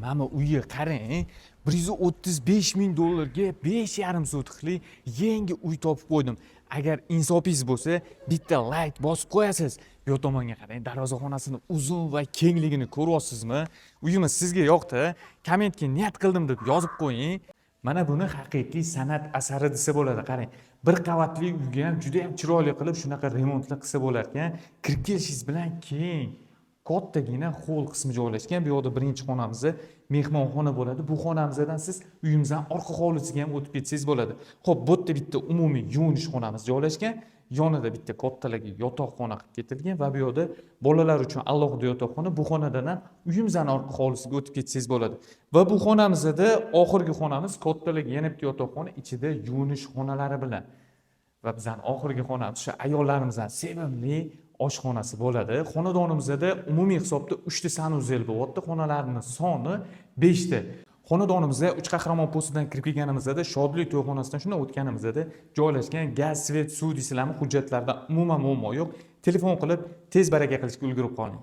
mana uyga qarang, 135 ming dollarga 5,5 sotixli yangi uy topib qo'ydim. Agar insofingiz bo'lsa, bitta like bosib qo'yasiz. Bu tomonga qarang, darvozaxonasini uzun va kengligini ko'ryapsizmi? Uyimiz sizga yoqdi? Kommentga niyat qildim deb yozib qo'ying. Mana buni haqiqiy san'at asari desa bo'ladi. Qarang, bir qavatli uyga ham juda ham chiroyli qilib shunaqa remontli qilsa bo'lar ekan. Kirib kelishingiz bilan keng, kattagina hol qismi joylashgan. Bu yoqda birinchi xonamizda mehmonxona bo'ladi. Bu xonamizdan siz uyimizdan orqa hovlisiga ham o'tib ketsangiz bo'ladi. Xo'p, bu yerda bitta umumiy yuvinish xonamiz joylashgan. Yonida bitta kattalarga yotoqxona qilib ketilgan va bu yoqda bolalar uchun alohida yotoqxona. Bu xonadan ham uyimizdan orqa hovlisiga o'tib ketsangiz bo'ladi. Va bu xonamizda oxirgi xonamiz kattalarga yana bitta yotoqxona, ichida yuvinish xonalari bilan. Va bizning oxirgi xonamiz shu ayollarimizdan sevimli oshxonasi bo'ladi. Xonadonimizda umumiy hisobda 3 ta sanuzel bo'lyapti. Xonalarning soni 5 ta. Xonadonimizda 3 qahramon postidan kirib kelganimizda shodlik to'yxonasidan shunday o'tganimizda joylashgan gaz, svet, suv deysizlarmi, hujjatlarda umuman muammo yo'q. Telefon qilib tez baraka qilishga ulgurib qoling.